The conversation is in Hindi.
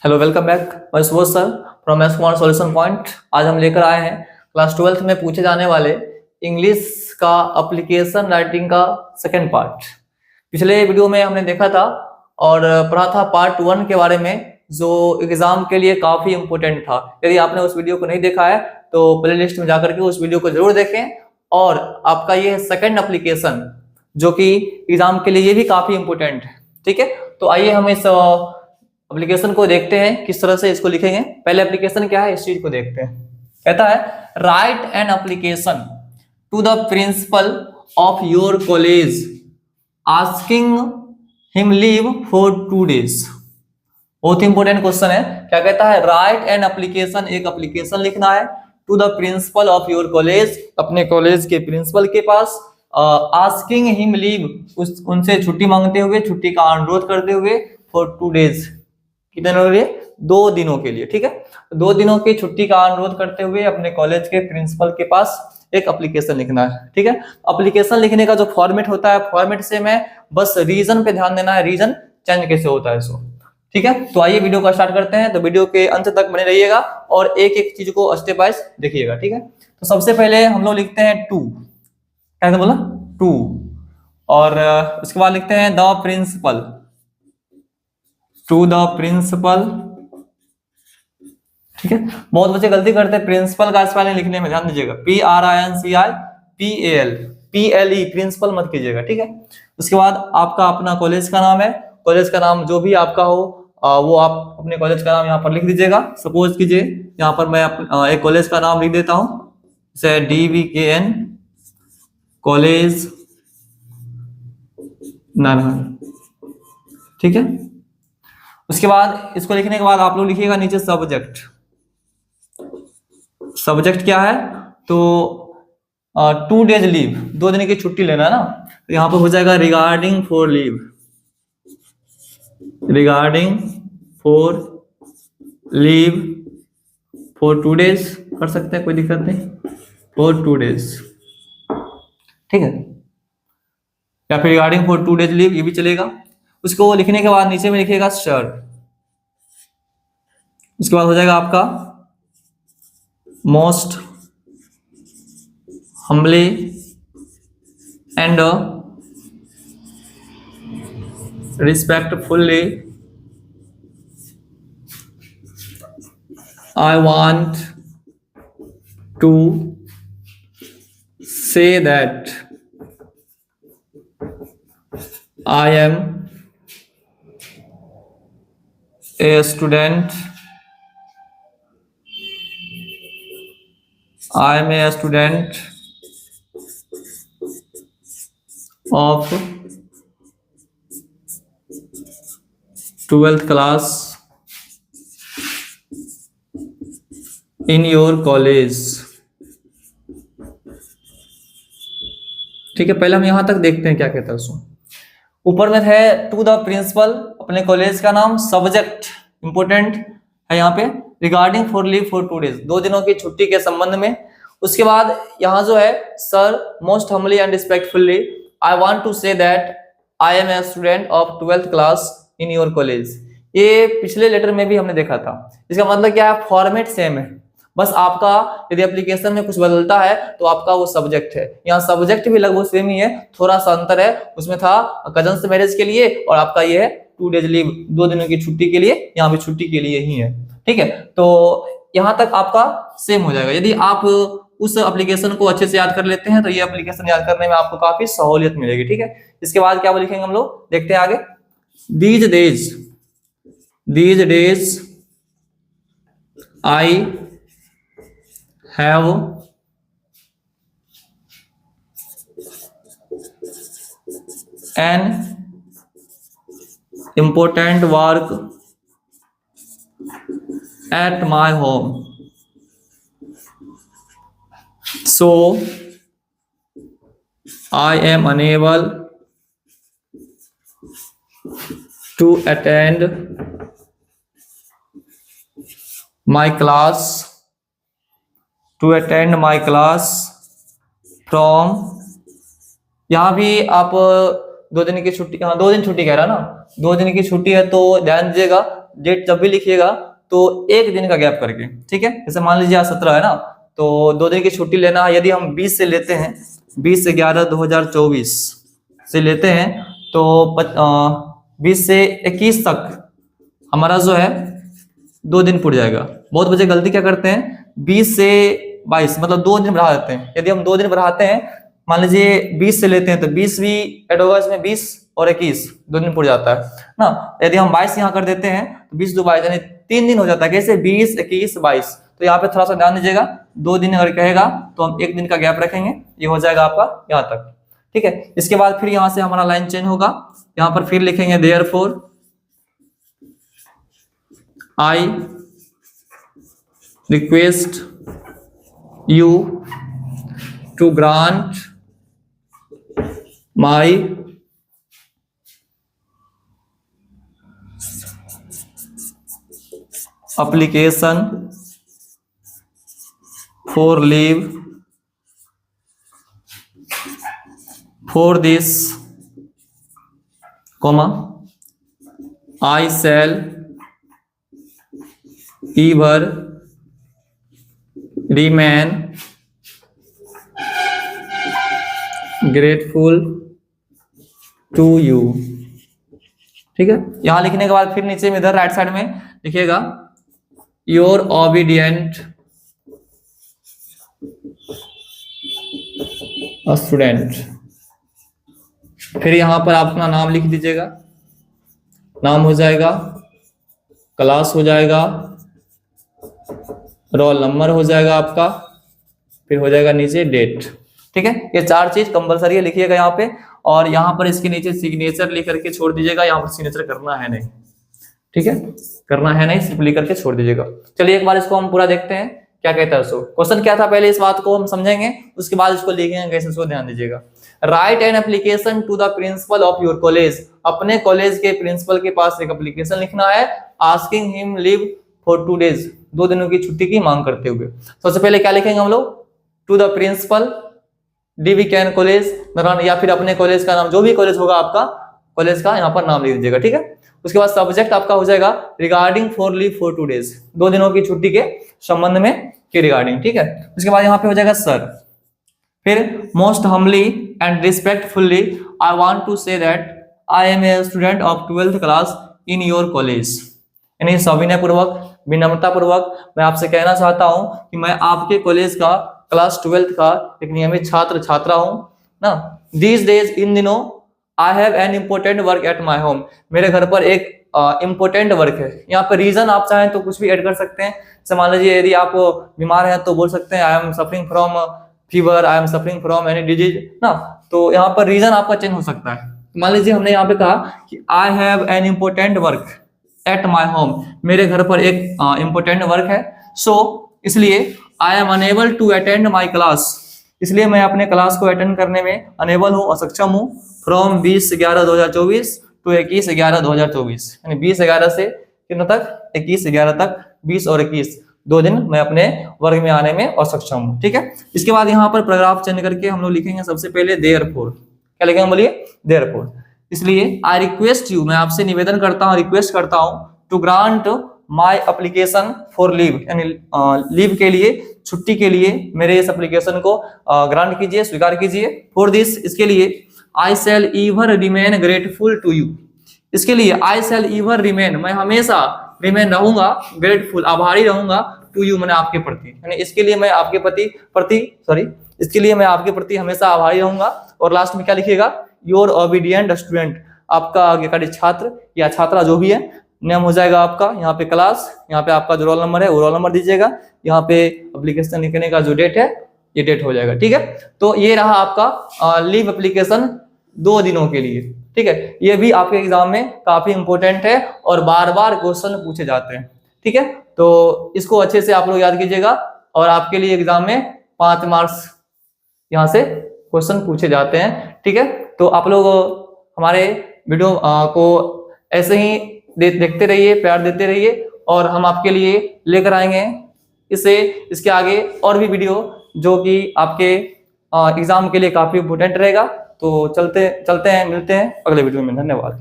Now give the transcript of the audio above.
Hello, welcome back. मैं Subodh sir from maths Kumar solution point. आज हम लेकर आए हैं क्लास 12th में पूछे जाने वाले इंग्लिश का एप्लीकेशन राइटिंग का सेकंड पार्ट। पिछले वीडियो में हमने देखा था और पढ़ा था पार्ट 1 के बारे में, जो एग्जाम के लिए काफी इंपॉर्टेंट था। यदि आपने उस वीडियो को नहीं देखा है तो प्ले लिस्ट में जाकर के उस वीडियो को जरूर देखें। और आपका ये सेकंड एप्लीकेशन जो कि एग्जाम के लिए ये भी काफी इंपॉर्टेंट है। ठीक है, तो आइए हम इस एप्लीकेशन को देखते हैं किस तरह से इसको लिखेंगे। पहले एप्लीकेशन क्या है इस चीज को देखते हैं। कहता है write an application to the principal of your college asking him leave for 2 days। बहुत इंपॉर्टेंट क्वेश्चन है। क्या कहता है? राइट एन एप्लीकेशन, एक एप्लीकेशन लिखना है to the principal of your college, अपने कॉलेज के प्रिंसिपल के पास, आस्किंग हिम लीव, उनसे छुट्टी मांगते हुए, छुट्टी का अनुरोध करते हुए, फॉर 2 days, कितने दिनों के लिए? 2 दिनों के लिए। ठीक है, 2 दिनों की छुट्टी का अनुरोध करते हुए अपने कॉलेज के प्रिंसिपल के पास एक एप्लीकेशन लिखना है। ठीक है, एप्लीकेशन लिखने का जो फॉर्मेट होता है, फॉर्मेट से मैं बस रीजन पे ध्यान देना है, रीजन चेंज कैसे होता है सो। ठीक है, तो आइए वीडियो को स्टार्ट करते हैं। तो वीडियो के अंत तक बने रहिएगा और एक एक चीज को स्टेप वाइज देखिएगा। ठीक है, तो सबसे पहले हम लोग लिखते हैं टू, कैसे बोला? टू। और उसके बाद लिखते हैं the principal, to the principal. ठीक है, बहुत बच्चे गलती करते हैं प्रिंसिपल का स्पेलिंग लिखने में, ध्यान दीजिएगा। PRINCIPAL, प्रिंसिपल मत कीजिएगा। ठीक है, उसके बाद आपका अपना कॉलेज का नाम है, कॉलेज का नाम जो भी आपका हो वो आप अपने कॉलेज का नाम यहाँ पर लिख दीजिएगा। सपोज कीजिए यहाँ पर मैं एक कॉलेज का नाम लिख देता हूँ, जैसे DVKN कॉलेज नारायण। ठीक है, उसके बाद इसको लिखने के बाद आप लोग लिखिएगा नीचे सब्जेक्ट। सब्जेक्ट क्या है? तो 2 days लीव, 2 दिन की छुट्टी लेना है ना, तो यहाँ पर हो जाएगा regarding for leave, regarding for leave for 2 days कर सकते हैं, कोई दिक्कत नहीं, फॉर 2 days। ठीक है, या फिर रिगार्डिंग फॉर 2 days लीव, ये भी चलेगा। उसको लिखने के बाद नीचे में लिखिएगा सर। उसके बाद हो जाएगा आपका most humbly and respectfully I want to say that I am a student, I am a student of 12th class in your college। ठीक है, पहले हम यहां तक देखते हैं क्या कहता है उसमें। ऊपर में है टू द प्रिंसिपल, अपने कॉलेज का नाम, सब्जेक्ट इंपोर्टेंट है यहाँ पे, regarding for leave for 2 days, 2 दिनों की छुट्टी के संबंध में। उसके बाद यहाँ जो है sir, most humbly and respectfully I want to say that I am a student of 12th class in your college. ये पिछले लेटर में भी हमने देखा था। इसका मतलब क्या है? फॉर्मेट सेम है, बस आपका यदि एप्लीकेशन में कुछ बदलता है तो आपका वो सब्जेक्ट है। यहाँ सब्जेक्ट भी लगभग सेम ही है, थोड़ा सा अंतर है। उसमें था कजन्स मैरिज के लिए और आपका ये है 2 days लीव, 2 दिनों की छुट्टी के लिए, यहाँ भी छुट्टी के लिए ही है। ठीक है, तो यहाँ तक आपका सेम हो जाएगा। यदि आप उस एप्लीकेशन को अच्छे से याद कर लेते हैं तो ये एप्लीकेशन याद करने में आपको काफी सहूलियत मिलेगी। ठीक है, इसके बाद क्या लिखेंगे हम लोग, देखते हैं आगे। These days I have an important work at my home, so I am unable to attend my class from. यहाँ भी आप 2 दिन की छुट्टी, हाँ 2 दिन छुट्टी कह रहा ना, 2 दिन की छुट्टी है तो ध्यान दीजिएगा डेट जब भी लिखिएगा तो एक दिन का गैप करके, ठीक है। जैसे मान लीजिए आज 17 है ना, तो 2 दिन की छुट्टी लेना है। यदि हम 20 से लेते हैं, 20/11/2024 से लेते हैं, तो 20 से 21 तक हमारा जो है 2 दिन पुट जाएगा। बहुत बच्चे गलती क्या करते हैं, 20 से 22 मतलब 2 दिन बढ़ा देते हैं। यदि हम 2 दिन बढ़ाते हैं, मान लीजिए 20 से लेते हैं, तो 20 भी ऐड होगा इसमें, 20 और 21 2 दिन पुट जाता है ना। यदि हम 22 यहाँ कर देते हैं तो 20 2 22 यानी 3 दिन हो जाता है। कैसे, 20 21 22। तो यहाँ पे थोड़ा सा ध्यान दीजिएगा, 2 दिन अगर कहेगा तो हम 1 दिन का गैप रखेंगे, ये हो जाएगा आपका यहाँ तक, ठीक है। इसके बाद फिर यहाँ से हमारा लाइन चेंज होगा, यहाँ पर फिर लिखेंगे therefore I request you to grant my application for leave for this, comma, I shall ever remain grateful to you, ठीक है। यहां लिखने के बाद फिर नीचे में इधर राइट साइड में लिखिएगा योर ओबीडियंट स्टूडेंट। फिर यहां पर आप अपना नाम लिख दीजिएगा, नाम हो जाएगा, क्लास हो जाएगा, रोल नंबर हो जाएगा आपका, फिर हो जाएगा नीचे डेट, ठीक है। ये 4 चीज कंपलसरी है, लिखिएगा यहाँ पे। और यहाँ पर इसके नीचे सिग्नेचर लिख करके छोड़ दीजिएगा, यहाँ पर सिग्नेचर करना है नहीं, ठीक है, करना है नहीं, सिर्फ लिख करके छोड़ दीजिएगा। चलिए एक बार इसको हम पूरा देखते हैं क्या कहता है। क्वेश्चन क्या था, पहले इस बात को हम समझेंगे, उसके बाद इसको लिखेंगे कैसे, इसको ध्यान दीजिएगा। Write an application to the principal of your college, अपने कॉलेज के प्रिंसिपल के पास एक एप्लीकेशन लिखना है, asking him leave for 2 days, 2 दिनों की छुट्टी की मांग करते हुए। सबसे पहले क्या लिखेंगे हम लोग, to the principal DV can college, या फिर अपने कॉलेज का नाम, जो भी कॉलेज होगा आपका कॉलेज का, यहाँ पर नाम लिख दीजिएगा, ठीक है। उसके बाद सब्जेक्ट आपका हो जाएगा regarding for leave for 2 days, 2 दिनों की छुट्टी के संबंध में के रिगार्डिंग, ठीक है। उसके बाद यहाँ पे हो जाएगा सर। फिर most humbly and respectfully I want to say that I am a student of 12th class in your college, यानी सविनय पूर्वक, विनम्रता पूर्वक मैं आपसे कहना चाहता हूं कि मैं आपके कॉलेज का क्लास 12th का एक नियमित छात्र छात्रा हूं ना। दीज डेज, इन दिनों, आई have an important work at my home, मेरे घर पर एक इम्पोर्टेंट वर्क है। यहाँ पर रीजन आप चाहें तो कुछ भी ऐड कर सकते हैं। जैसे मान लीजिए यदि आप बीमार हैं तो बोल सकते हैं I am suffering from fever, I am suffering from any disease ना, तो यहाँ पर रीजन आपका चेंज हो सकता है। मान लीजिए हमने यहाँ पे कहा कि I have an important work at my home, मेरे घर पर एक इम्पोर्टेंट वर्क है, सो इसलिए I am unable to attend my class, इसलिए मैं अपने क्लास को अटेंड करने में अनेबल हूँ, असक्षम हूँ, फ्रॉम 20/11/2024 टू 21/11/2024, यानी 20/11 से कितना तक, 21/11 तक, 20 और 21 2 दिन मैं अपने वर्ग में आने में असक्षम हूँ, ठीक है। इसके बाद यहाँ पर पैराग्राफ चेंज करके हम लोग लिखेंगे सबसे पहले देयरफॉर, क्या लिखेंगे बोलिए, देयरफॉर। इसलिए आई रिक्वेस्ट यू, मैं आपसे निवेदन करता हूँ, रिक्वेस्ट करता हूँ, to grant my application for leave, यानी लीव के लिए, छुट्टी के लिए मेरे इस एप्लीकेशन को ग्रांट कीजिए, स्वीकार कीजिए। फॉर दिस, इसके लिए, I shall ever remain grateful to you, इसके लिए आई शैल एवर रिमेन, मैं हमेशा रिमेन रहूंगा, ग्रेटफुल, आभारी रहूंगा, टू यू, मैंने आपके प्रति, यानी इसके लिए मैं आपके इसके लिए मैं आपके प्रति हमेशा आभारी रहूंगा। और लास्ट में क्या लिखिएगा, योर ओबीडिएंट स्टूडेंट, आपका आज्ञाकारी छात्र या छात्रा जो भी है, नेम हो जाएगा आपका, यहाँ पे क्लास, यहाँ पे आपका जो रोल नंबर है वो रोल नंबर दीजिएगा, यहाँ पे एप्लीकेशन लिखने का जो डेट है ये डेट हो जाएगा, ठीक है। तो ये रहा आपका लीव एप्लीकेशन 2 दिनों के लिए, ठीक है। ये भी आपके एग्जाम में काफी इंपॉर्टेंट है और बार बार क्वेश्चन पूछे जाते हैं, ठीक है। तो इसको अच्छे से आप लोग याद कीजिएगा और आपके लिए एग्जाम में 5 मार्क्स यहाँ से क्वेश्चन पूछे जाते हैं, ठीक है। तो आप लोग हमारे वीडियो को ऐसे ही देखते रहिए, प्यार देते रहिए और हम आपके लिए लेकर आएंगे इसके आगे और भी वीडियो जो कि आपके एग्जाम के लिए काफी इंपोर्टेंट रहेगा। तो चलते हैं, मिलते हैं अगले वीडियो में। धन्यवाद।